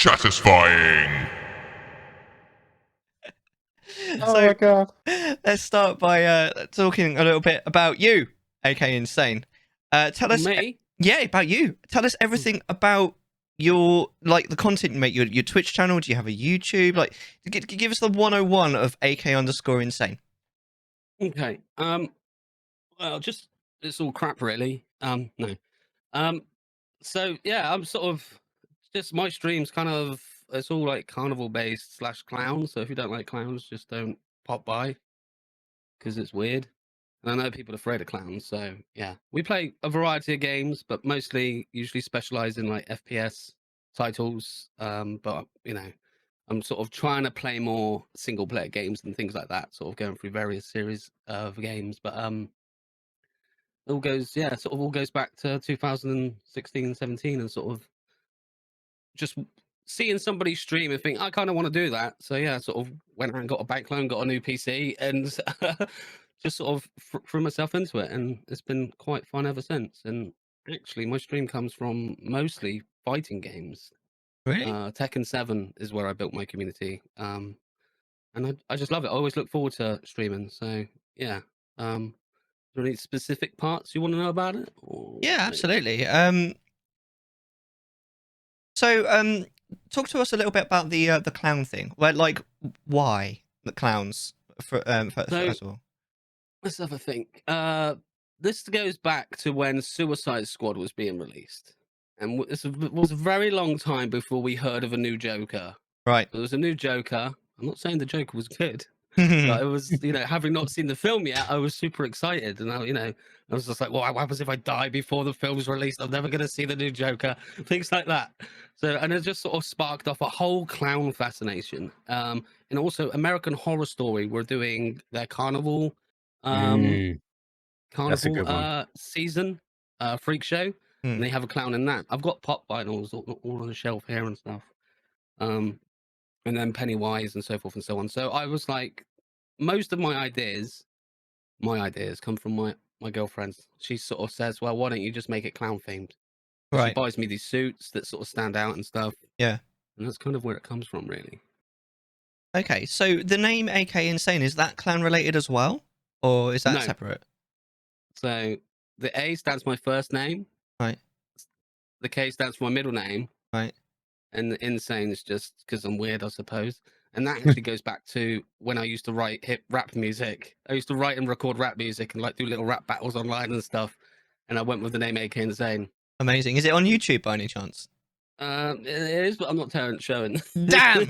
Chattisfying. Oh So my god. let's start by talking a little bit about you, AK Insane. Tell us, Me? yeah, about you. Tell us everything about your the content you make. Your Twitch channel. Do you have a YouTube? Like, give us the 101 of AK_insane. Okay. Well, just it's all crap, really. No. So yeah, I'm sort of just my streams kind of it's all like carnival based / clowns. So if you don't like clowns, just don't pop by because it's weird. And I know people are afraid of clowns, so yeah. We play a variety of games, but mostly usually specialize in like FPS titles. But I'm sort of trying to play more single player games and things like that, sort of going through various series of games. But it all goes all goes back to 2016, 17 and sort of just seeing somebody stream and think I kind of want to do that. So yeah, sort of went out and got a bank loan, got a new PC, and just sort of threw myself into it, and it's been quite fun ever since. And actually, my stream comes from mostly fighting games. Really? Tekken 7 is where I built my community, and I just love it. I always look forward to streaming. So yeah, are there any specific parts you want to know about it? Yeah, absolutely. So talk to us a little bit about the clown thing. Well, like, why the clowns? First of all, let's have a think. This goes back to when Suicide Squad was being released, and this was a very long time before we heard of a new Joker. right? There was a new Joker. I'm not saying the Joker was good, but it was, having not seen the film yet, I was super excited, and I was just like, well, what happens if I die before the film's released? I'm never going to see the new Joker. Things like that. So, and it just sort of sparked off a whole clown fascination. And also American Horror Story were doing their carnival, That's a good one. season, freak show, Hmm. and they have a clown in that. I've got pop vinyls all on the shelf here and stuff. And then Pennywise and so forth and so on. So I was like, most of my ideas come from my girlfriend. She sort of says, well, why don't you just make it clown themed? She Right. buys me these suits that sort of stand out and stuff. Yeah. And that's kind of where it comes from, really. Okay, so the name AK Insane, is that clown related as well? Or is that No. separate? So the A stands for my first name. Right. The K stands for my middle name. Right. And the insane is just because I'm weird, I suppose. And that actually goes back to when I used to write rap music. I used to write and record rap music and like do little rap battles online and stuff. And I went with the name AK Insane. Amazing. Is it on YouTube by any chance? It is, but I'm not showing. Damn!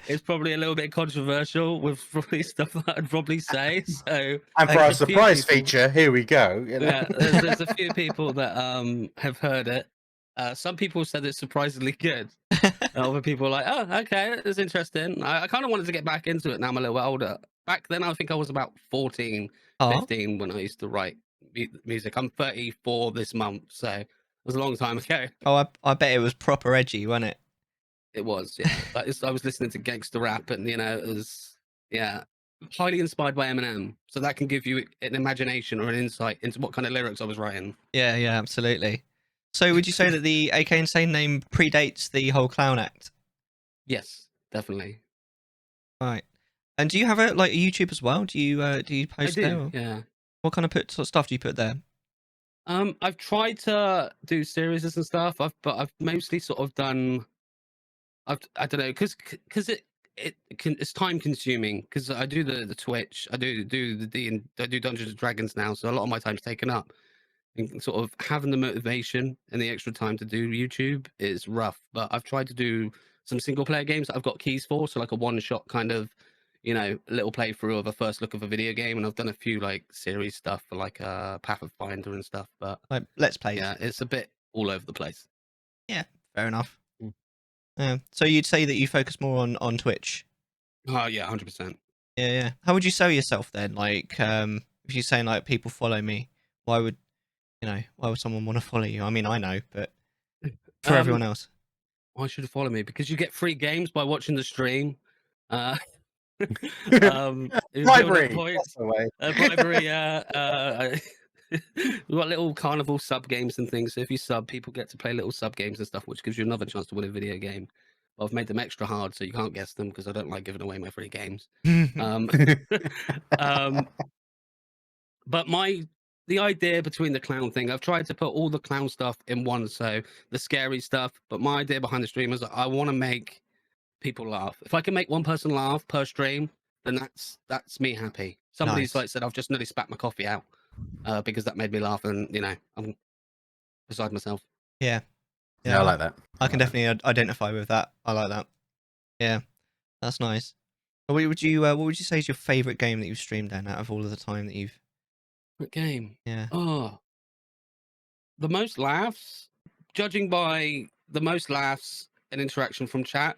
It's probably a little bit controversial with probably stuff that I'd probably say. So, And for our surprise feature, here we go. Yeah, there's a few people that have heard it. Some people said it's surprisingly good. Other people are like, oh, okay, it's interesting. I kind of wanted to get back into it now I'm a little bit older. Back then, I think I was about 14, 15 when I used to write music. I'm 34 this month, so it was a long time ago. Oh, I bet it was proper edgy, wasn't it? It was, yeah. I was listening to gangster rap, and it was, yeah, highly inspired by Eminem. So that can give you an imagination or an insight into what kind of lyrics I was writing. Yeah, absolutely. So would you say that the AK Insane name predates the whole clown act? Yes, definitely. Right. And do you have a YouTube as well? Do you post there? Or Yeah. what kind of stuff do you put there? I've tried to do series and stuff. But I've mostly sort of done. I don't know, because it's time consuming. Because I do the Twitch, I do I do Dungeons and Dragons now, so a lot of my time's taken up. And sort of having the motivation and the extra time to do YouTube is rough. But I've tried to do some single player games that I've got keys for, so like a one shot kind of, little playthrough of a first look of a video game. And I've done a few like series stuff for like Pathfinder and stuff. But Like Let's Plays? yeah, it's a bit all over the place. Yeah, fair enough. So you'd say that you focus more on Twitch? Oh yeah, 100%. Yeah. How would you sell yourself then? Like, if you're saying like people follow me, why would someone want to follow you? I mean, I know, but for everyone else, why should follow me? Because you get free games by watching the stream. Bribery. Bribery, yeah. We've got little carnival sub games and things. So if you sub, people get to play little sub games and stuff, which gives you another chance to win a video game. But I've made them extra hard so you can't guess them because I don't like giving away my free games. Um, but the idea between the clown thing, I've tried to put all the clown stuff in one, so the scary stuff. But my idea behind the stream is that I want to make people laugh. If I can make one person laugh per stream, then that's me happy. Somebody's Nice. like said, I've just nearly spat my coffee out because that made me laugh, and I'm beside myself. Yeah. Yeah, I like that. I can definitely identify with that. I like that. Yeah, that's nice. What would you say is your favorite game that you've streamed then out of all of the time that you've? What game? Yeah. Oh, the most laughs. Judging by the most laughs and interaction from chat,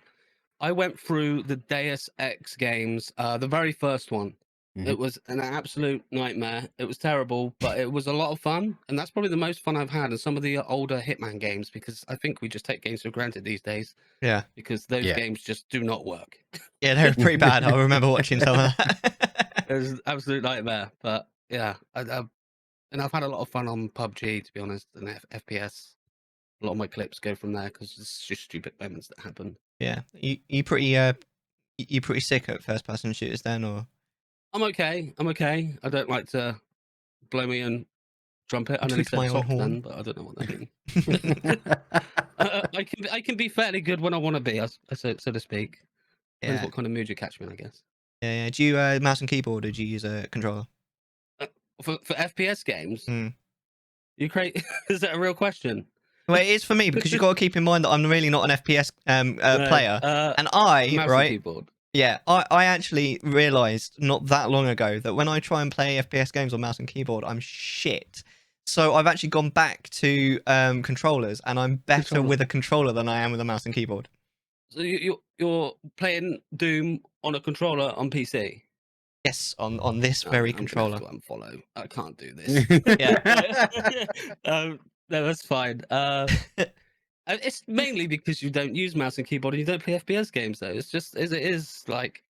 I went through the Deus Ex games, the very first one. It was an absolute nightmare. It was terrible, but it was a lot of fun, and that's probably the most fun I've had in some of the older Hitman games, because I think we just take games for granted these days. Yeah. Because those games just do not work. Yeah, they were pretty bad. I remember watching some of that. It was an absolute nightmare, but yeah, and I've had a lot of fun on PUBG, to be honest, and FPS. A lot of my clips go from there because it's just stupid moments that happen. Yeah, you pretty sick at first person shooters then, or? I'm okay. I don't like to blow me and trumpet. I nearly Toot my said own top horn. then, but I don't know what that means. I can be fairly good when I want to be, so to speak. Depends what kind of mood you catch me in, I guess. Yeah. Do you mouse and keyboard, or do you use a controller? For FPS games, Mm. you create. Is that a real question? Well, it is for me because you've got to keep in mind that I'm really not an FPS player, and mouse and keyboard. Yeah, I actually realised not that long ago that when I try and play FPS games on mouse and keyboard, I'm shit. So I've actually gone back to controllers, and I'm better with a controller than I am with a mouse and keyboard. So you're playing Doom on a controller on PC? Yes, on this very controller. I'm unfollow. I can't do this. No, that's fine. It's mainly because you don't use mouse and keyboard and you don't play FPS games, though. It's just as it is, like,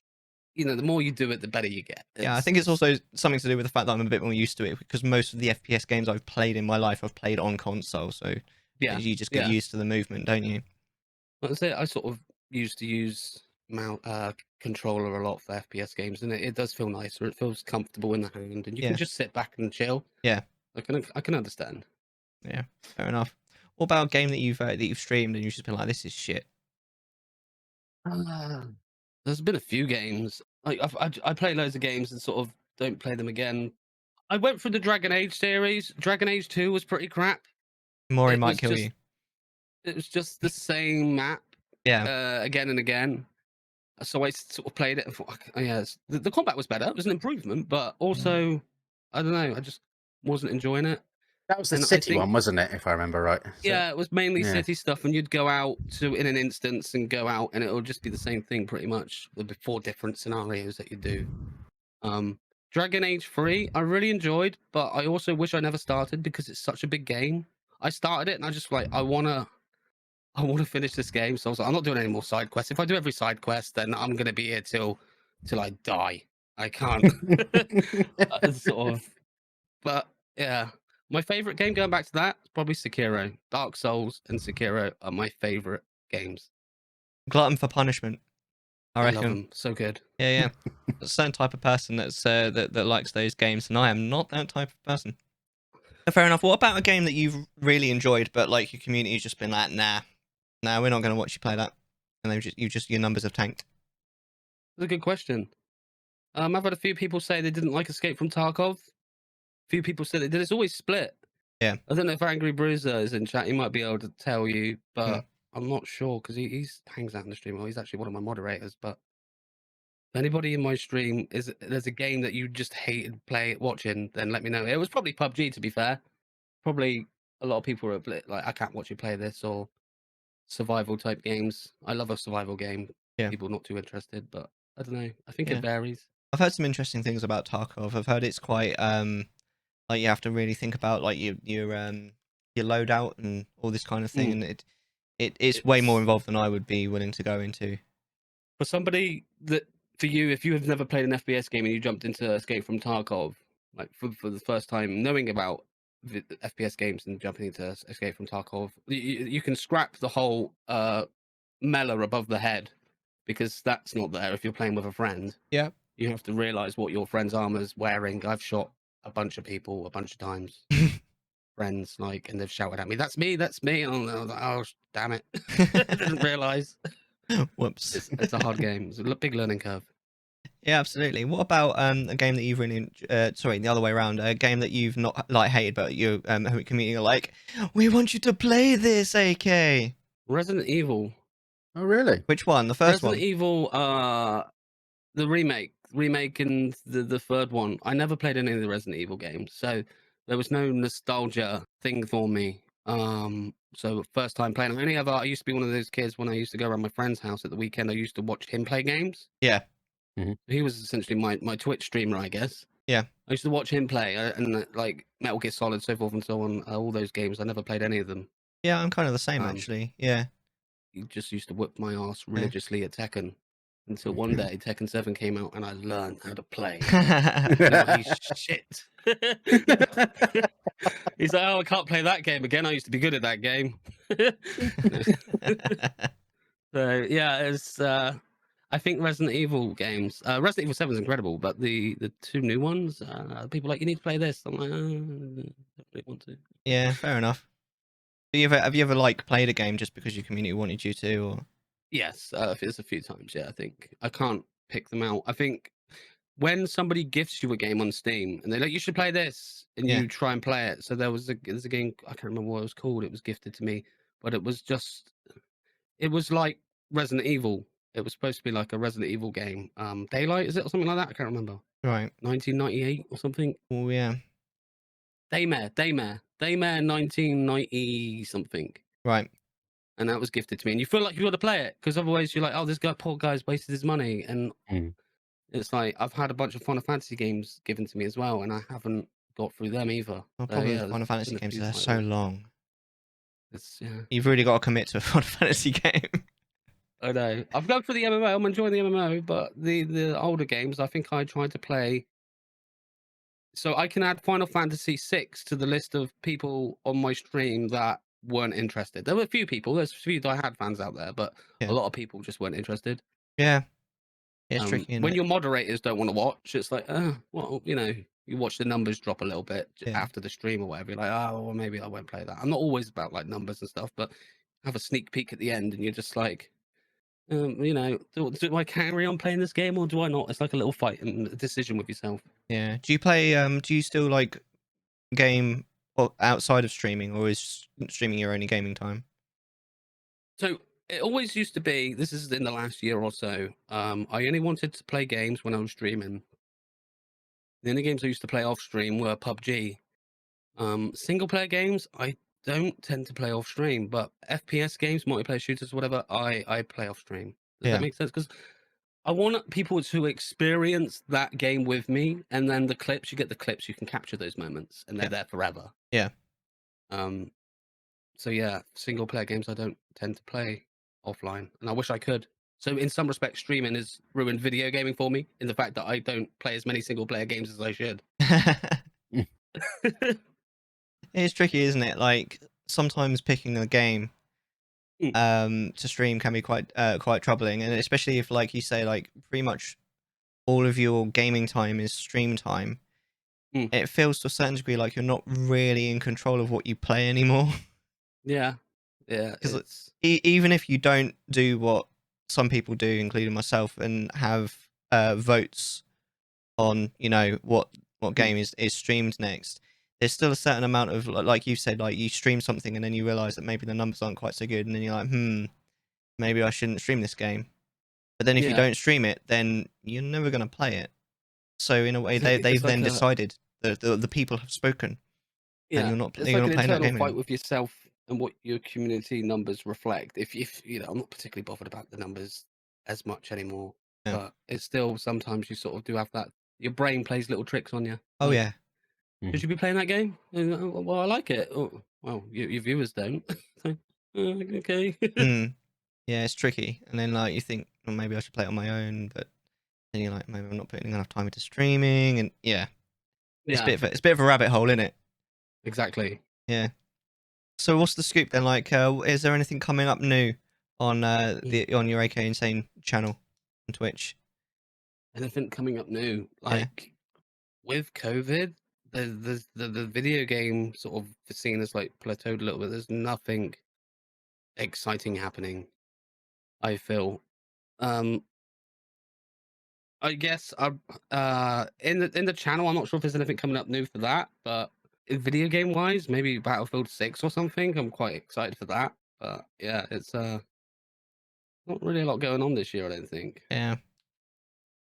the more you do it, the better you get. Yeah, I think it's also something to do with the fact that I'm a bit more used to it, because most of the FPS games I've played in my life I've played on console, so yeah, you just get used to the movement, don't you? I sort of used to use controller a lot for FPS games, and it does feel nicer. It feels comfortable in the hand, and you can just sit back and chill. Yeah, I can understand. Yeah, fair enough. What about a game that you've streamed and you've just been like, this is shit? There's been a few games. Like I play loads of games and sort of don't play them again. I went through the Dragon Age series. Dragon Age 2 was pretty crap. Mori might kill you. It was just the same map. Yeah. Again and again. So I sort of played it and thought, oh, yeah, the combat was better. It was an improvement, but also, I don't know, I just wasn't enjoying it. That was the city one, wasn't it? If I remember right. Yeah, it was mainly city stuff, and you'd go out in an instance and go out, and it'll just be the same thing pretty much. There'll be 4 different scenarios that you do. Dragon Age 3, I really enjoyed, but I also wish I never started because it's such a big game. I started it and I just like I wanna finish this game, so I was like, I'm not doing any more side quests. If I do every side quest, then I'm gonna be here till I die. I can't. Sort of. But yeah, my favorite game, going back to that, is probably Sekiro. Dark Souls and Sekiro are my favorite games. Glutton for punishment, I reckon. Love them. So good. Yeah. A certain type of person that likes those games, and I am not that type of person. Fair enough. What about a game that you've really enjoyed, but like your community's just been like, nah, we're not going to watch you play that, and your numbers have tanked? That's a good question. I've had a few people say they didn't like Escape from Tarkov. A few people said they did. It's always split. Yeah. I don't know if Angry Bruiser is in chat. He might be able to tell you, but I'm not sure because he hangs out in the stream. Well, he's actually one of my moderators. But if anybody in my stream there's a game that you just hated watching, then let me know. It was probably PUBG, to be fair. Probably a lot of people are like, I can't watch you play this, or survival type games. I love a survival game. Yeah. People not too interested, but I don't know. I think it varies. I've heard some interesting things about Tarkov. I've heard it's quite like you have to really think about like your loadout and all this kind of thing, and it's way more involved than I would be willing to go into. For somebody for you, if you have never played an FPS game and you jumped into Escape from Tarkov, like for the first time, knowing about FPS games and jumping into Escape from Tarkov, you can scrap the whole Mellar above the head, because that's not there if you're playing with a friend. Yeah. You have to realize what your friend's armor's wearing. I've shot a bunch of people a bunch of times. Friends, like, and they've shouted at me, "That's me, that's me." And I was like, "Oh, damn it." I didn't realize. Whoops. It's a hard game. It's a big learning curve. Yeah, absolutely. What about a game that you've really sorry, the other way around, a game that you've not like hated, but your community are like, we want you to play this, AK? Resident Evil. Oh, really? Which one? The first Resident one? Evil, the remake, and the third one. I never played any of the Resident Evil games, so there was no nostalgia thing for me. So first time playing. I used to be one of those kids when I used to go around my friend's house at the weekend. I used to watch him play games. Yeah. He was essentially my Twitch streamer, I guess. Yeah. I used to watch him play, and like Metal Gear Solid, so forth and so on. All those games, I never played any of them. Yeah, I'm kind of the same actually. Yeah. He just used to whip my ass religiously at Tekken, until one day Tekken 7 came out and I learned how to play. He's shit. He's like, "Oh, I can't play that game again. I used to be good at that game." So yeah, it's I think Resident Evil games. Resident Evil 7 is incredible, but the two new ones, people are like, "You need to play this." I'm like, "Oh, I don't really want to." Yeah, fair enough. Have you ever like played a game just because your community wanted you to, or? Yes, it's a few times. Yeah, I think I can't pick them out. I think when somebody gifts you a game on Steam and they're like, "You should play this," and Yeah. you try and play it. So there's a game, I can't remember what it was called. It was gifted to me, but it was like Resident Evil. It was supposed to be like a Resident Evil game. Daylight, is it, or something like that? I can't remember. Right. 1998 or something. Oh yeah. Daymare 1990 something. Right. And that was gifted to me, and you feel like you got to play it, because otherwise you're like, "Oh, this poor guy's wasted his money." And it's like, I've had a bunch of Final Fantasy games given to me as well, and I haven't got through them either. Well, problem with there's Final Fantasy been a games few they're titles. so long. Yeah. You've really got to commit to a Final Fantasy game. I know. I've gone for the MMO. I'm enjoying the MMO, but the older games, I think I tried to play. So I can add Final Fantasy 6 to the list of people on my stream that weren't interested. There were a few people. There's a few diehard fans out there, but Yeah. a lot of people just weren't interested. Yeah. It's tricky. Isn't When it? your moderators don't want to watch, it's like, well, you watch the numbers drop a little bit after the stream or whatever. You're like, "Oh, well, maybe I won't play that." I'm not always about like numbers and stuff, but have a sneak peek at the end, and you're just like, do I carry on playing this game or do I not? It's like a little fight and a decision with yourself. Yeah. Do you play? Do you still like game outside of streaming, or is streaming your only gaming time? So it always used to be. This is in the last year or so. I only wanted to play games when I was streaming. The only games I used to play off stream were PUBG. Single player games, I don't tend to play off stream, but FPS games, multiplayer shooters, whatever, I play off stream. Does that make sense? Because I want people to experience that game with me, and then you get the clips, you can capture those moments, and they're there forever. Yeah. So yeah, single player games I don't tend to play offline, and I wish I could. So in some respects, streaming has ruined video gaming for me, in the fact that I don't play as many single player games as I should. It's tricky, isn't it? Like sometimes picking a game to stream can be quite troubling, and especially if, like you say, like pretty much all of your gaming time is stream time. It feels to a certain degree like you're not really in control of what you play anymore. Yeah. Because even if you don't do what some people do, including myself, and have votes on what game is streamed next, there's still a certain amount of, like you said, like you stream something and then you realize that maybe the numbers aren't quite so good, and then you're like, maybe I shouldn't stream this game. But then if you don't stream it, then you're never going to play it. So in a way, they've then decided that the people have spoken. Yeah, and you're not it's you're like not an playing that internal game fight anymore. with yourself and what your community numbers reflect. If I'm not particularly bothered about the numbers as much anymore, but it's still, sometimes you sort of do have that. Your brain plays little tricks on you. Oh like, yeah. Should you be playing that game? Well, I like it. Oh, well, your viewers don't. So, okay. Yeah, it's tricky. And then like you think, well, maybe I should play it on my own, but then you're like, maybe I'm not putting enough time into streaming, and it's a bit of a rabbit hole, isn't it? Exactly. Yeah. So what's the scoop then? Like, is there anything coming up new on on your AK Insane channel on Twitch? Anything coming up new? Yeah. Like with COVID, the video game sort of scene has like plateaued a little bit. There's nothing exciting happening, I feel. I guess in the channel, I'm not sure if there's anything coming up new for that, but video game wise, maybe Battlefield 6 or something. I'm quite excited for that. But yeah, it's not really a lot going on this year, I don't think. Yeah.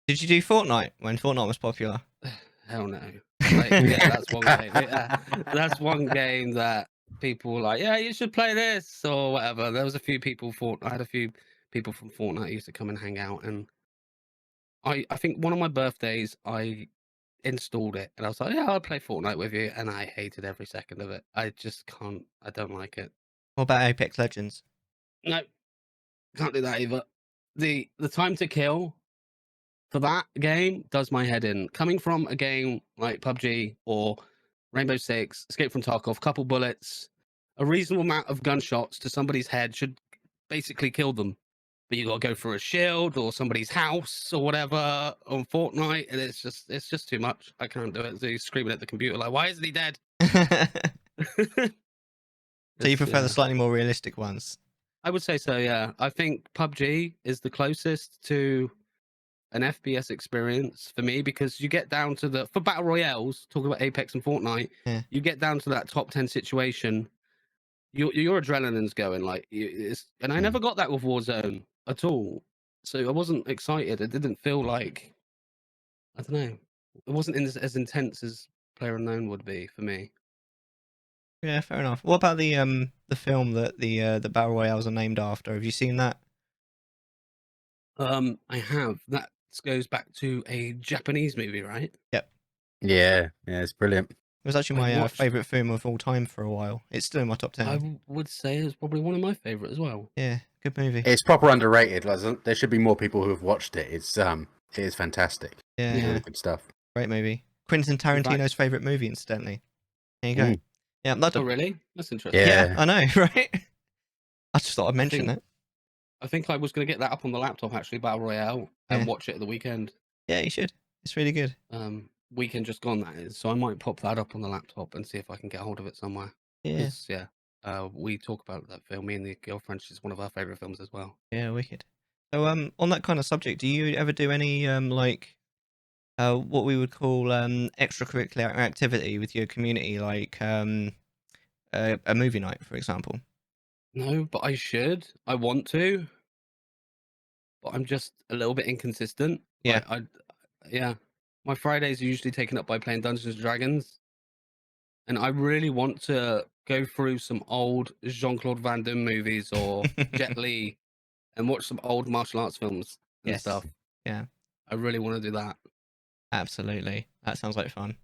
Did you do Fortnite when Fortnite was popular? Hell no. Like, yeah, that's one game. That's one game that people were like, yeah, you should play this or whatever. There was a few people I had a few people from Fortnite used to come and hang out, and I think one of my birthdays I installed it and I was like, yeah, I'll play Fortnite with you, and I hated every second of it. I just can't. I don't like it. What about Apex Legends? No, can't do that either. The time to kill for that game does my head in. Coming from a game like PUBG or Rainbow Six, Escape from Tarkov, couple bullets, a reasonable amount of gunshots to somebody's head should basically kill them. But you got to go through a shield or somebody's house or whatever on Fortnite, and it's just too much. I can't do it. So he's screaming at the computer like, "Why isn't he dead?" So you prefer Yeah. the slightly more realistic ones? I would say so. Yeah, I think PUBG is the closest to an FPS experience for me, because you get down to for battle royales, talking about Apex and Fortnite, Yeah. you get down to that top 10 situation, your adrenaline's going like and I never got that with Warzone at all, so I wasn't excited. It didn't feel like, I don't know, it wasn't as intense as PlayerUnknown would be for me. Yeah, fair enough. What about the film that the battle royales are named after? Have you seen that? I have. That goes back to a Japanese movie, right? Yep. Yeah, it's brilliant. It was actually I my watched- favorite film of all time for a while. It's still in my top 10. I would say it's probably one of my favorite as well. Yeah, good movie. It's proper underrated. Like, there should be more people who have watched it. It is fantastic. Yeah, Yeah. Really good stuff. great movie. Quentin Tarantino's favorite movie, incidentally. There you go. Mm. Yeah, that's Oh, really? That's interesting. yeah, I know, right? I just thought I'd mention that. I think I was going to get that up on the laptop, actually, Battle Royale, and watch it at the weekend. Yeah, you should. It's really good. Weekend just gone, that is. So I might pop that up on the laptop and see if I can get hold of it somewhere. Yeah. We talk about that film. Me and the girlfriend, she's one of our favourite films as well. Yeah, wicked. So, on that kind of subject, do you ever do any what we would call extracurricular activity with your community, like a movie night, for example? No, but I should. I want to, but I'm just a little bit inconsistent. Yeah. Yeah. My Fridays are usually taken up by playing Dungeons and Dragons, and I really want to go through some old Jean-Claude Van Damme movies or Jet Li and watch some old martial arts films and stuff. Yeah. I really want to do that. Absolutely. That sounds like fun.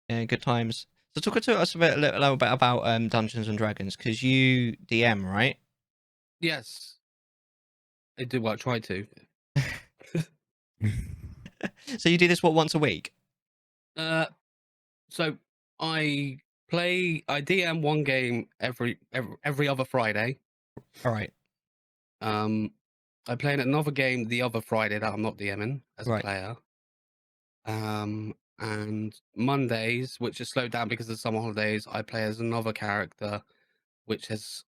Yeah, good times. So talk to us a little bit about Dungeons and Dragons, because you DM, right? Yes. I do. Well, I try to. So you do this once a week? So I DM one game every other Friday. All right. I play in another game the other Friday that I'm not DMing as a player. And Mondays, which is slowed down because of summer holidays, I play as another character, which has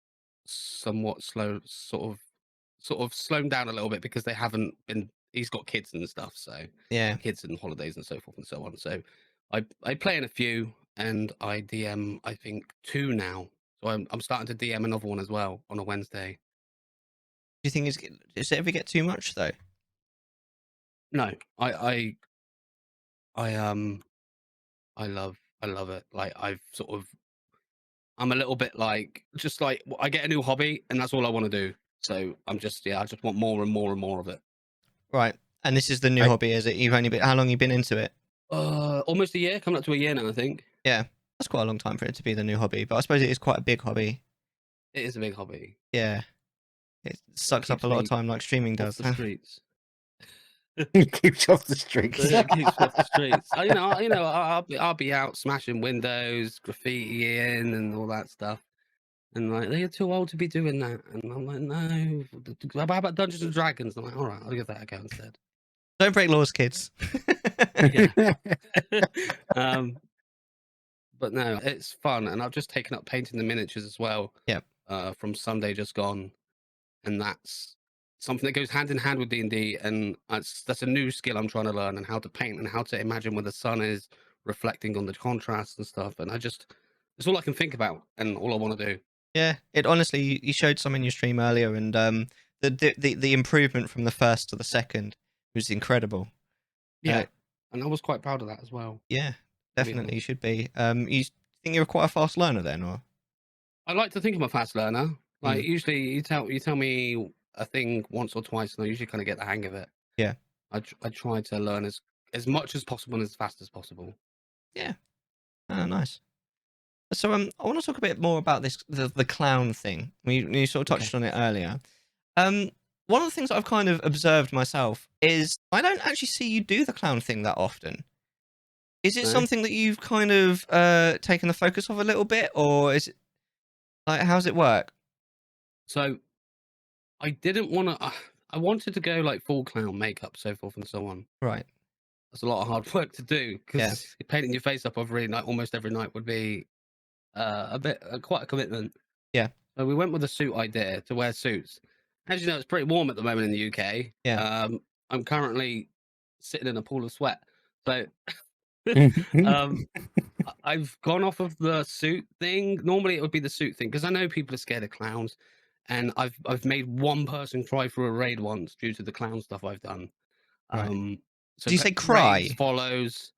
somewhat slowed down a little bit because they haven't been. He's got kids and stuff, so Yeah. kids and holidays and so forth and so on. So I play in a few, and I DM I think 2 now. So I'm starting to DM another one as well on a Wednesday. Do you think does it ever get too much though? No, I love it. Like I'm a little bit like, just like, I get a new hobby and that's all I want to do. So I just want more and more and more of it. Right. And this is the new hobby, is it? How long have you been into it? Almost a year, coming up to a year now, I think. Yeah. That's quite a long time for it to be the new hobby, but I suppose it is quite a big hobby. It is a big hobby. Yeah. It sucks up a lot of time like streaming does. The streets. Keeps you off the streets. So it keeps me off the streets. I'll be out smashing windows, graffitiing, and all that stuff. And like, they're too old to be doing that. And I'm like, no. How about Dungeons and Dragons? I'm like, all right, I'll give that a go instead. Don't break laws, kids. Yeah. But no, it's fun, and I've just taken up painting the miniatures as well. Yep. From Sunday just gone, and that's something that goes hand in hand with D&D, and that's a new skill I'm trying to learn, and how to paint and how to imagine where the sun is reflecting on the contrast and stuff. And it's all I can think about, and all I want to do. Yeah, it honestly, you showed some in your stream earlier, and the improvement from the first to the second was incredible. Yeah, and I was quite proud of that as well. Yeah, definitely you should be. You think you're quite a fast learner then, or? I like to think I'm a fast learner. Like usually, you tell me a thing once or twice, and I usually kind of get the hang of it. Yeah, I try to learn as much as possible and as fast as possible. Yeah. Oh, nice. So I want to talk a bit more about the clown thing. You sort of touched on it earlier. One of the things that I've kind of observed myself is I don't actually see you do the clown thing that often. Is it something that you've kind of taken the focus of a little bit, or is it like, how's it work? So I didn't want to. I wanted to go like full clown makeup, so forth and so on. Right. That's a lot of hard work to do, because painting your face up every night, almost every night, would be quite a commitment. Yeah. So we went with a suit idea to wear suits. As you know, it's pretty warm at the moment in the UK. Yeah. I'm currently sitting in a pool of sweat. So I've gone off of the suit thing. Normally it would be the suit thing, because I know people are scared of clowns, and I've made one person cry for a raid once due to the clown stuff I've done. Right. So Did you say cry? raids, follows,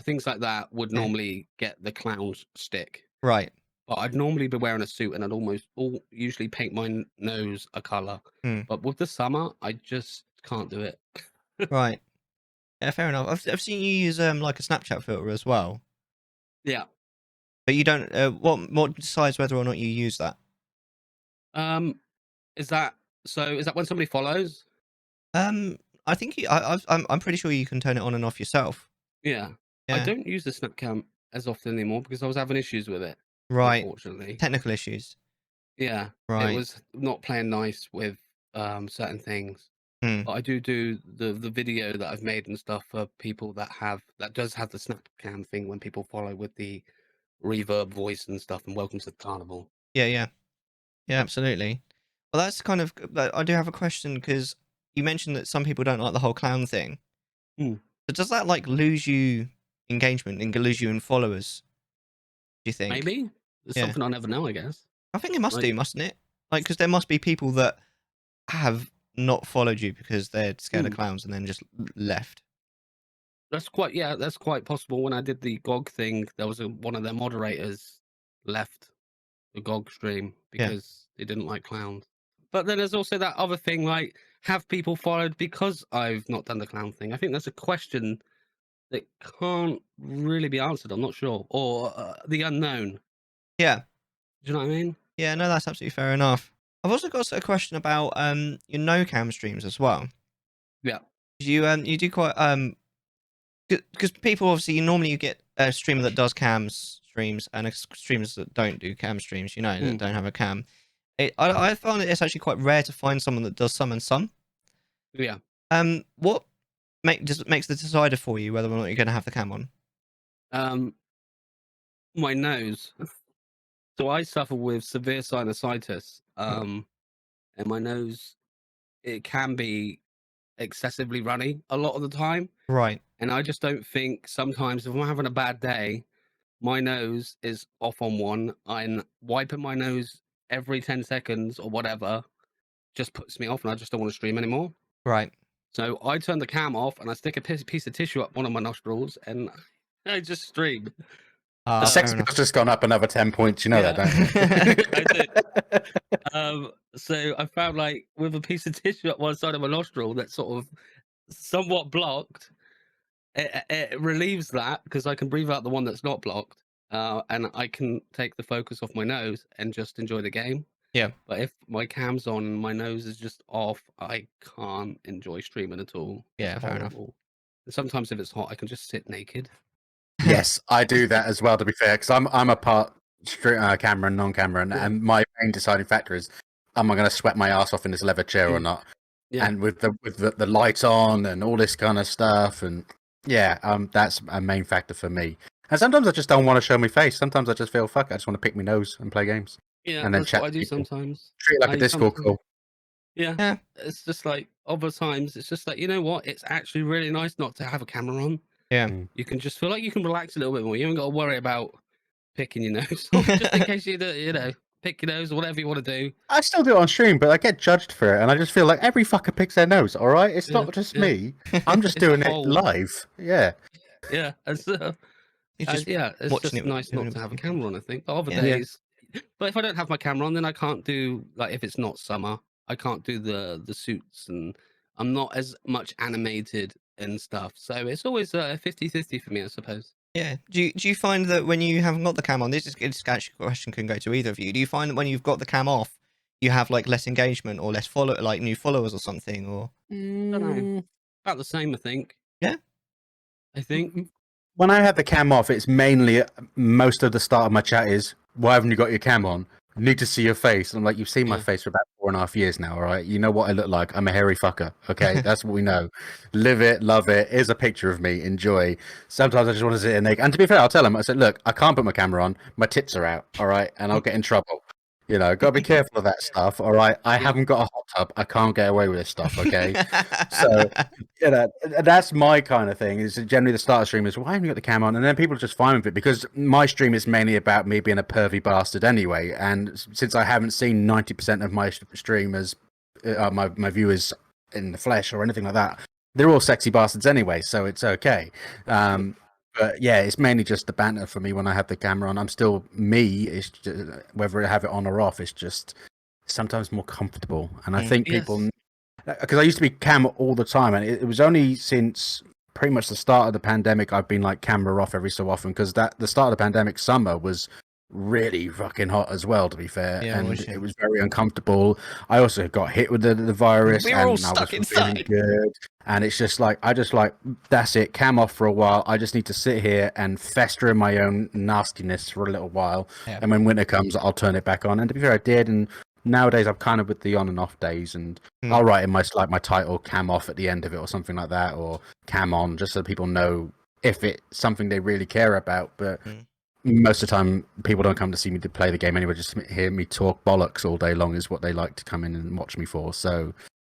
things like that would normally get the clown's stick. Right. But I'd normally be wearing a suit, and I'd usually paint my nose a color. But with the summer, I just can't do it. Right. Yeah, fair enough. I've seen you use like a Snapchat filter as well. Yeah. But you don't. What decides whether or not you use that? Is that when somebody follows? I think I'm pretty sure you can turn it on and off yourself. Yeah. I don't use the Snapcam as often anymore, because I was having issues with it. Right. Unfortunately. Technical issues. Yeah. Right. It was not playing nice with certain things. But I do the video that I've made and stuff for people that does have the Snapcam thing when people follow, with the reverb voice and stuff, and welcome to the carnival. Yeah, absolutely. Well, that's kind of. I do have a question, because you mentioned that some people don't like the whole clown thing. So does that like lose you engagement and lose you in followers? Do you think? Maybe it's something I'll never know, I guess. I think it must do, mustn't it? Like, because there must be people that have not followed you because they're scared of clowns and then just left. That's quite possible. When I did the GOG thing, there was one of their moderators left the GOG stream because they didn't like clowns. But then there's also that other thing, like, have people followed because I've not done the clown thing? I think that's a question that can't really be answered. I'm not sure. Or the unknown. Yeah. Do you know what I mean? Yeah, no, that's absolutely fair enough. I've also got a question about your no cam streams as well. Yeah. You do quite because people obviously you get a streamer that does streams and streamers that don't do cam streams. You know, that don't have a cam. I found it's actually quite rare to find someone that does some and some. Yeah. What makes the decider for you whether or not you're going to have the cam on? My nose. So I suffer with severe sinusitis, and my nose, it can be excessively runny a lot of the time. Right. And I just don't think, sometimes if I'm having a bad day, my nose is off on one, and wiping my nose every 10 seconds or whatever just puts me off, and I just don't want to stream anymore. Right. So I turn the cam off, and I stick a piece of tissue up one of my nostrils, and I just stream. The sex has just gone up another 10 points. You know that, don't you? I do. So I found, like, with a piece of tissue at one side of my nostril that's sort of somewhat blocked, it relieves that, because I can breathe out the one that's not blocked, and I can take the focus off my nose and just enjoy the game. Yeah. But if my cam's on and my nose is just off, I can't enjoy streaming at all. Yeah, It's fair enough. horrible. And sometimes if it's hot, I can just sit naked. Yes, I do that as well. To be fair, because I'm a part camera and non-camera, Yeah. and my main deciding factor is, am I going to sweat my ass off in this leather chair or not? Yeah. And with the light on and all this kind of stuff, and yeah, that's a main factor for me. And sometimes I just don't want to show my face. Sometimes I just feel fuck. I just want to pick my nose and play games. Yeah, And then that's chat what I to do people. sometimes. Treat it like a Discord sometimes- call. Yeah. Yeah. It's just like other times, it's just like, you know what? It's actually really nice not to have a camera on. Yeah. You can just feel like you can relax a little bit more. You haven't got to worry about picking your nose off, just in case you know, pick your nose or whatever you want to do. I still do it on stream, but I get judged for it, and I just feel like every fucker picks their nose. All right, it's Yeah, not just yeah. me. I'm just It's a doing it whole- live. Yeah. Yeah, and so You just yeah, it's watching just it nice doing not it to have a with- camera on. I think, but other Yeah. days. But if I don't have my camera on, then I can't do like if it's not summer, I can't do the suits, and I'm not as much animated and stuff. So it's always 50-50 for me, I suppose. Yeah. Do you find that when you haven't got the cam on, this actually a question can go to either of you. Do you find that when you've got the cam off, you have like less engagement or less like new followers or something, or Don't know. About the same, I think. Yeah. I think. When I have the cam off, it's mainly most of the start of my chat is, why haven't you got your cam on? I need to see your face. And I'm like, you've seen my Yeah. face for about 4.5 years now, all right? You know what I look like. I'm a hairy fucker. Okay, that's what we know. Live it, love it. Here's a picture of me. Enjoy. Sometimes I just want to sit in there. And to be fair, I'll tell them, I said, look, I can't put my camera on. My tits are out, all right? And I'll get in trouble. You know, got to be careful of that stuff, all right? I haven't got a hot tub. I can't get away with this stuff, okay? So, you know, that's my kind of thing. Is generally the start of stream is, why haven't you got the camera on? And then people are just fine with it because my stream is mainly about me being a pervy bastard anyway. And since I haven't seen 90% of my streamers, my viewers in the flesh or anything like that, they're all sexy bastards anyway, so it's okay. But yeah, it's mainly just the banter for me when I have the camera on. I'm still me. It's just, whether I have it on or off, it's just sometimes more comfortable. And I think people, because I used to be cam all the time, and it was only since pretty much the start of the pandemic I've been like camera off every so often, because the start of the pandemic summer was really fucking hot as well, to be fair. Yeah, and it was very uncomfortable. I also got hit with the virus. We were and all I stuck wasn't feeling inside. good. And it's just like, that's it, cam off for a while. I just need to sit here and fester in my own nastiness for a little while. Yeah. And when winter comes, I'll turn it back on. And to be fair, I did. And nowadays I'm kind of with the on and off days, and I'll write in my title cam off at the end of it or something like that, or cam on, just so people know if it's something they really care about. But most of the time people don't come to see me to play the game anyway, just hear me talk bollocks all day long is what they like to come in and watch me for. So,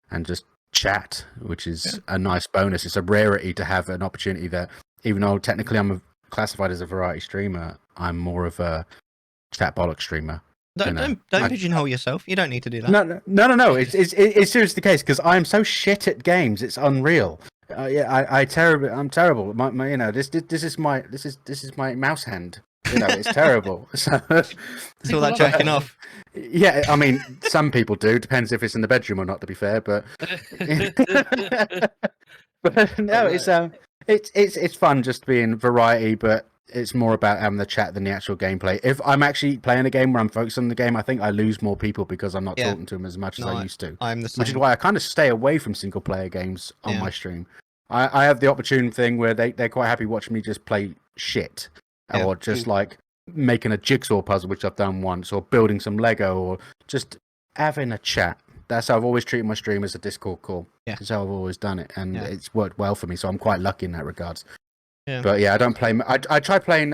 and just chat, which is a nice bonus. It's a rarity to have an opportunity that, even though technically I'm classified as a variety streamer, I'm more of a chat bollocks streamer. Don't pigeonhole yourself. You don't need to do that. No. It's seriously the case, because I'm so shit at games. It's unreal. I'm terrible. My you know, this is my mouse hand. You know, it's terrible. So It's all that jacking off. yeah, I mean, some people do. Depends if it's in the bedroom or not. To be fair, but but no, it's fun just being variety, but it's more about having the chat than the actual gameplay. If I'm actually playing a game where I'm focused on the game, I think I lose more people because I'm not talking to them as much as I used to. I'm the same. Which is why I kind of stay away from single player games on my stream. I have the opportune thing where they're quite happy watching me just play shit. Or just like making a jigsaw puzzle, which I've done once, or building some Lego, or just having a chat. That's how I've always treated my stream, as a Discord call. Yeah. That's how I've always done it, and it's worked well for me. So I'm quite lucky in that regards. Yeah. But yeah, I don't play. I tried playing.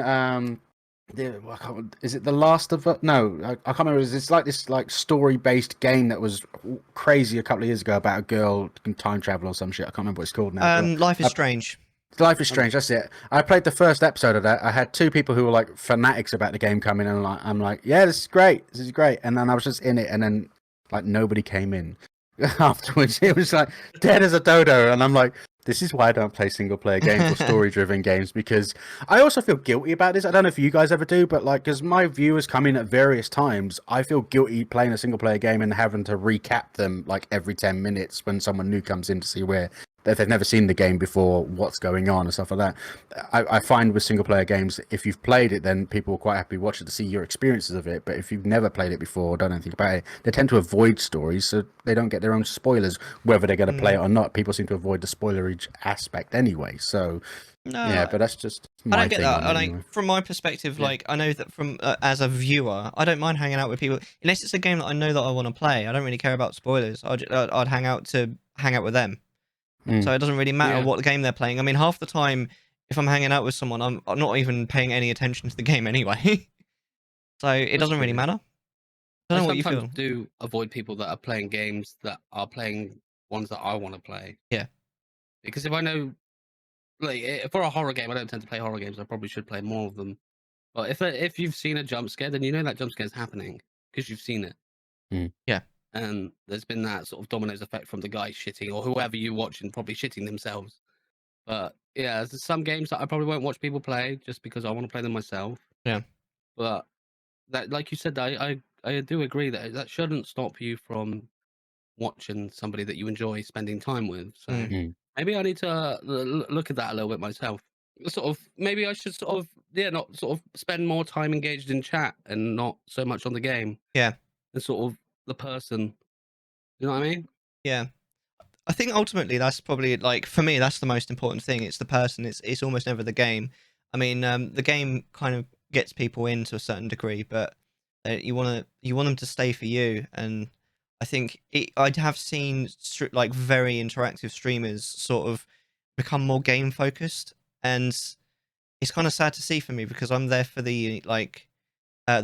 Is it The Last of Us? No, I can't remember. It's like this story-based game that was crazy a couple of years ago about a girl can time travel or some shit. I can't remember what it's called now. Life is Strange. Life is Strange. That's it. I played the first episode of that. I had two people who were like fanatics about the game coming, and I'm like, yeah, this is great. This is great. And then I was just in it, and then like nobody came in afterwards. It was like dead as a dodo, and I'm like, this is why I don't play single player games or story driven games, because I also feel guilty about this. I don't know if you guys ever do, but like, because my viewers come in at various times, I feel guilty playing a single player game and having to recap them like every 10 minutes when someone new comes in to see where if they've never seen the game before, what's going on and stuff like that. I find with single player games, if you've played it, then people are quite happy to watch it to see your experiences of it. But if you've never played it before or done anything about it, they tend to avoid stories so they don't get their own spoilers, whether they're going to play it or not. People seem to avoid the spoilerage aspect anyway. So No, yeah, but that's just I my don't get thing that. on it Like anyway. from my perspective, Yeah. like I know that from as a viewer, I don't mind hanging out with people unless it's a game that I know that I want to play. I don't really care about spoilers. I'd hang out with them. Mm. So it doesn't really matter Yeah. what game they're playing. I mean, half the time, if I'm hanging out with someone, I'm not even paying any attention to the game anyway. So it That's doesn't true, really yeah. matter. I don't know what you sometimes feel. do avoid people that are playing games that are playing ones that I want to play. Yeah. Because if I know, like, for a horror game, I don't tend to play horror games. I probably should play more of them. But if you've seen a jump scare, then you know that jump scare is happening because you've seen it. Yeah. And there's been that sort of dominoes effect from the guy shitting, or whoever you watching probably shitting themselves. But yeah, there's some games that I probably won't watch people play just because I want to play them myself. Yeah. But that, like you said, I do agree that shouldn't stop you from watching somebody that you enjoy spending time with. So Mm. maybe I need to look at that a little bit myself. Sort of, maybe I should sort of, not sort of spend more time engaged in chat and not so much on the game. Yeah. And sort of the person. You know what I mean? Yeah. I think ultimately that's probably like for me that's the most important thing. It's the person. It's almost never the game. I mean, the game kind of gets people in to a certain degree, but you want them to stay for you. And I think I'd have seen like very interactive streamers sort of become more game focused, and it's kind of sad to see for me because I'm there for the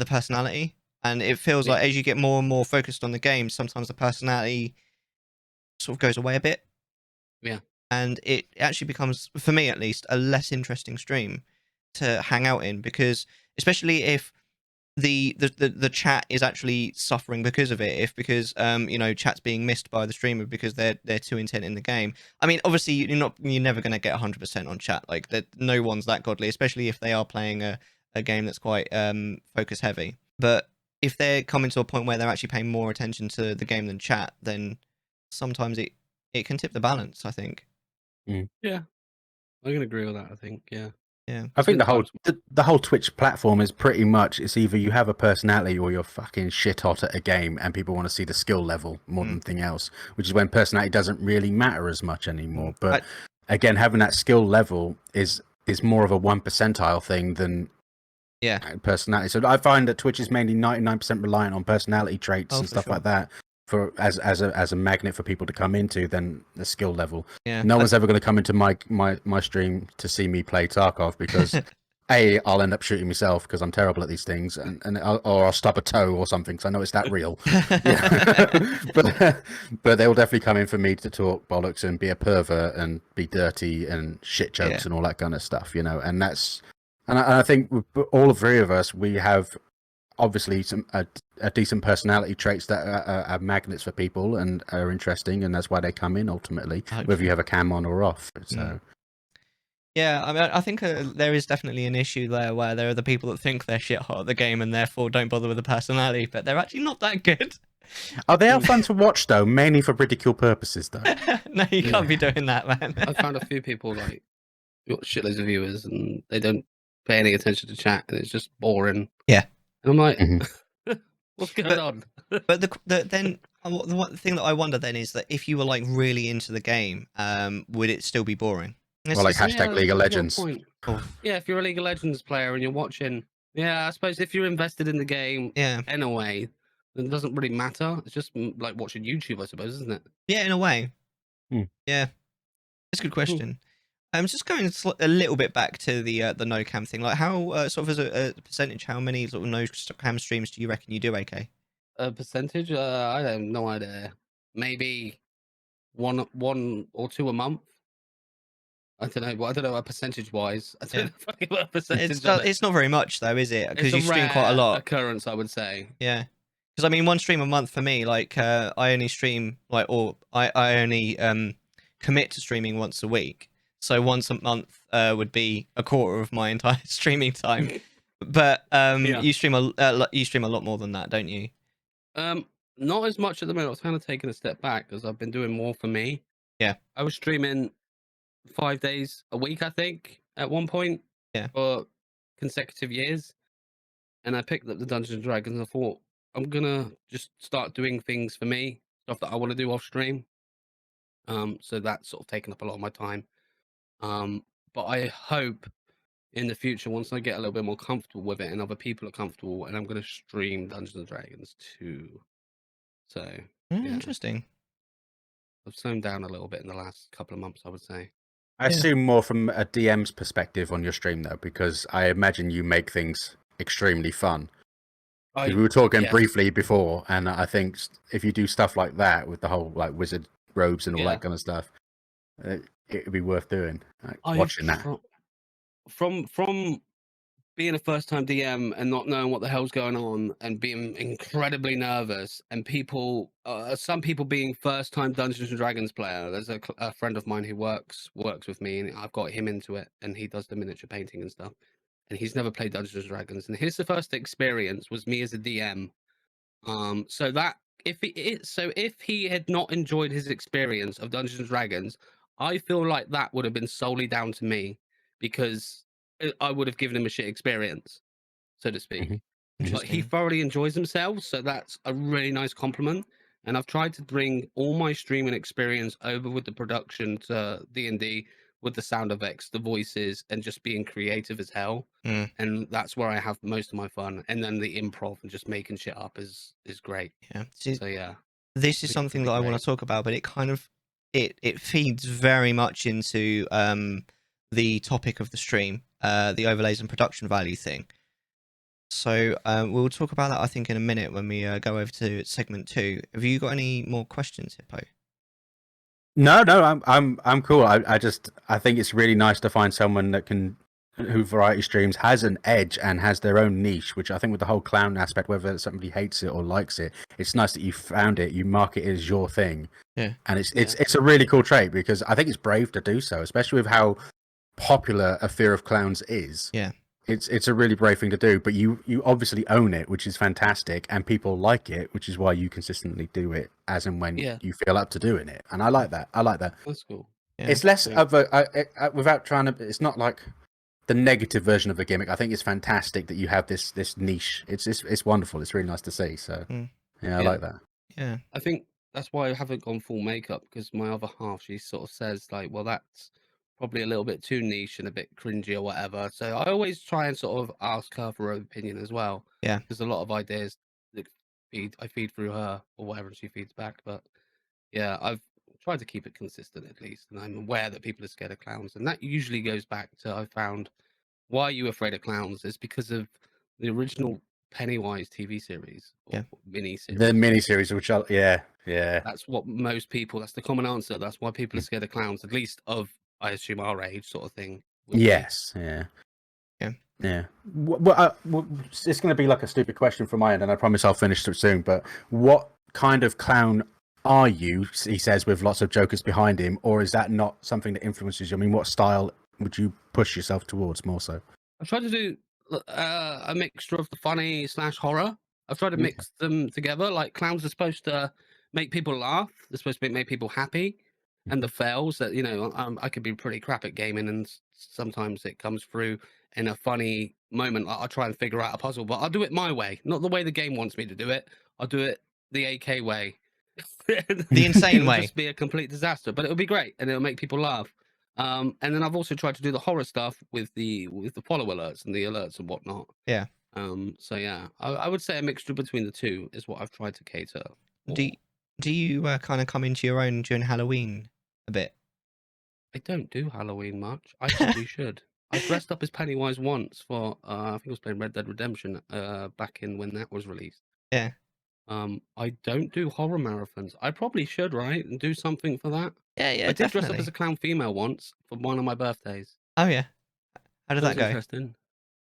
personality, and it feels like Yeah. as you get more and more focused on the game, sometimes the personality sort of goes away a bit. Yeah. And it actually becomes, for me at least, a less interesting to hang out in because, especially if the chat is actually suffering because of it, if because chat's being missed by the streamer because they're too intent in the game. I mean, obviously you're never going to get 100% on chat. Like that, no one's that godly, especially if they are playing a game that's quite focus heavy. But if they're coming to a point where they're actually paying more attention to the game than chat, then sometimes it can tip the balance, I think. Yeah. I can agree with that. I think. Yeah. Yeah. I think There's been the whole Twitch platform is pretty much it's either you have a personality or you're fucking shit hot at a game, and people want to see the skill level more than anything else. Which is when personality doesn't really matter as much anymore. But again, having that skill level is more of a 1 percentile thing than personality. So I find that Twitch is mainly 99% reliant on personality traits and stuff like that for as a magnet for people to come into than the skill level. Yeah. No one's ever going to come into my stream to see me play Tarkov because I'll end up shooting myself because I'm terrible at these things, or I'll stub a toe or something because I know it's that real. but they'll definitely come in for me to talk bollocks and be a pervert and be dirty and shit jokes and all that kind of stuff, and that's and I think all three of us, we have obviously a decent personality traits that are magnets for people and are interesting, and that's why they come in ultimately, whether you have a cam on or off. So. Yeah, I mean, I think there is definitely an issue there where there are the people that think they're shit hot at the game and therefore don't bother with the personality, but they're actually not that good. Oh, they are fun to watch though, mainly for ridicule purposes though. No, you can't be doing that, man. I found a few people like got shitloads of viewers and they don't pay any attention to chat and it's just boring. Yeah. And I'm like, what's going on? But the one thing that I wonder then is that if you were like really into the game, would it still be boring? Well, like hashtag League of Legends. Yeah, if you're a League of Legends player and you're watching, I suppose if you're invested in the game, in a way, then it doesn't really matter. It's just like watching YouTube, I suppose, isn't it? Yeah, in a way. Yeah, it's a good question. I'm just going a little bit back to the no cam thing. Like, how sort of as a percentage, how many sort of no cam streams do you reckon you do? AK? A percentage? I have no idea. Maybe one or two a month. I don't know. Well, I don't know. Percentage wise, I don't know what a percentage. It's not very much though, is it? Because you stream rare quite a lot. Occurrence, I would say. Yeah. Because I mean, one stream a month for me, like I only stream I only commit to streaming once a week. So once a month would be a quarter of my entire streaming time. But you stream a lot more than that, don't you? Not as much at the moment. I was kind of taking a step back because I've been doing more for me. Yeah. I was streaming 5 days a week, I think, at one point. Yeah. For consecutive years. And I picked up the Dungeons and Dragons and I thought, I'm gonna just start doing things for me, stuff that I want to do off stream. So that's sort of taken up a lot of my time. But I hope in the future, once I get a little bit more comfortable with it and other people are comfortable, and I'm gonna stream Dungeons and Dragons too. So yeah, Interesting. I've slowed down a little bit in the last couple of months, I would say. I assume more from a DM's perspective on your stream though, because I imagine you make things extremely fun. 'Cause we were talking yes. briefly before, and I think if you do stuff like that with the whole like wizard robes and all Yeah. that kind of stuff, it'd be worth doing. Like, I've watching that. From being a first time DM and not knowing what the hell's going on and being incredibly nervous, and people, some people being first time Dungeons and Dragons player. There's a friend of mine who works with me, and I've got him into it, and he does the miniature painting and stuff. And he's never played Dungeons and Dragons, and his first experience was me as a DM. So that if he had not enjoyed his experience of Dungeons and Dragons, I feel like that would have been solely down to me, because I would have given him a shit experience, so to speak. Mhm. But he Interesting. thoroughly enjoys himself, so that's a really nice compliment. And I've tried to bring all my streaming experience over with the production to D&D, with the sound effects, the voices, and just being creative as hell. Mm. And that's where I have most of my fun. And then the improv and just making shit up is great. Yeah. See, So yeah, this I is think it's something gonna that be I want great. to talk about, but it kind of it feeds very much into the topic of the stream, the overlays and production value thing. So we'll talk about that, I think, in a minute when we go over to segment 2. Have you got any more questions, Hippo? No, I'm cool. I think it's really nice to find someone that can, who variety streams, has an edge and has their own niche, which I think with the whole clown aspect, whether somebody hates it or likes it, it's nice that you found it, you mark it as your thing. Yeah. And it's a really cool trait, because I think it's brave to do so, especially with how popular a fear of clowns is. Yeah. It's a really brave thing to do, but you obviously own it, which is fantastic, and people like it, which is why you consistently do it as and when Yeah. you feel up to doing it. And I like that. That's cool. Yeah. It's less Yeah. of a without trying to. It's not like the negative version of the gimmick. I think it's fantastic that you have this niche. It's wonderful. It's really nice to see. So yeah, I like that. Yeah. I think that's why I haven't gone full makeup, because my other half, she sort of says like, well, that's probably a little bit too niche and a bit cringy or whatever. So I always try and sort of ask her for her opinion as well. Yeah. There's a lot of ideas that I feed through her or whatever, and she feeds back. But yeah, I've tried to keep it consistent at least, and I'm aware that people are scared of clowns, and that usually goes back to, I found, why are you afraid of clowns is because of the original Pennywise TV series or Yeah. mini series. The miniseries, which yeah. That's what most people. That's the common answer. That's why people are scared of clowns, at least of, I assume, our age, sort of thing. would be. Yes, yeah. Yeah. Yeah. Well, it's going to be like a stupid question from my end, and I promise I'll finish it soon. But what kind of clown are you? He says, with lots of jokers behind him, or is that not something that influences you? I mean, what style would you push yourself towards more so? I've tried to do a mixture of the funny / horror. I've tried to Okay. mix them together. Like, clowns are supposed to make people laugh. They're supposed to make people happy. And the fails that, I could be pretty crap at gaming, and sometimes it comes through in a funny moment. I'll try and figure out a puzzle, but I'll do it my way, not the way the game wants me to do it. I'll do it the AK way. The insane It'll way. just be a complete disaster, but it'll be great, and it'll make people laugh. And then I've also tried to do the horror stuff with the follow alerts and the alerts and whatnot. Yeah. So yeah, I would say a mixture between the two is what I've tried to cater for. Do you kind of come into your own during Halloween a bit? I don't do Halloween much. I probably should. I dressed up as Pennywise once for I think I was playing Red Dead Redemption back in when that was released. Yeah. I don't do horror marathons. I probably should, right? And do something for that. Yeah. Yeah. I did dress up Definitely. as a clown female once for one of my birthdays. Oh yeah. How did That that was go? interesting.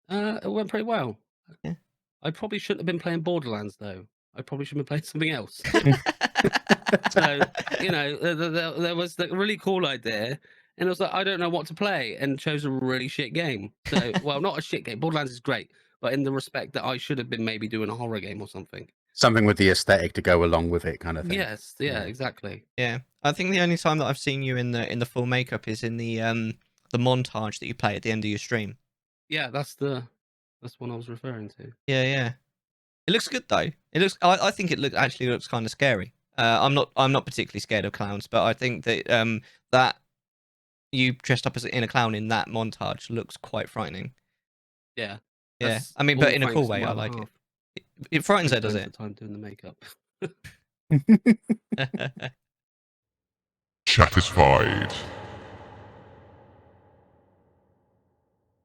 It went pretty well. Yeah. I probably shouldn't have been playing Borderlands though. I probably should have been playing something else. So, there was the really cool idea, and it was like, I don't know what to play, and chose a really shit game. So, well, not a shit game. Borderlands is great, but in the respect that I should have been maybe doing a horror game or something. Something with the aesthetic to go along with it, kind of thing. Yes, yeah, exactly. Yeah. I think the only time that I've seen you in the full makeup is in the montage that you play at the end of your stream. Yeah, that's one I was referring to. Yeah, yeah. It looks good though. It looks. I think it actually looks kind of scary. I'm not particularly scared of clowns, but I think that that you dressed up in a clown in that montage looks quite frightening. Yeah. Yeah. I mean, but in a cool way. I like it. It frightens her, does it? Time doing the makeup. Chattisfying.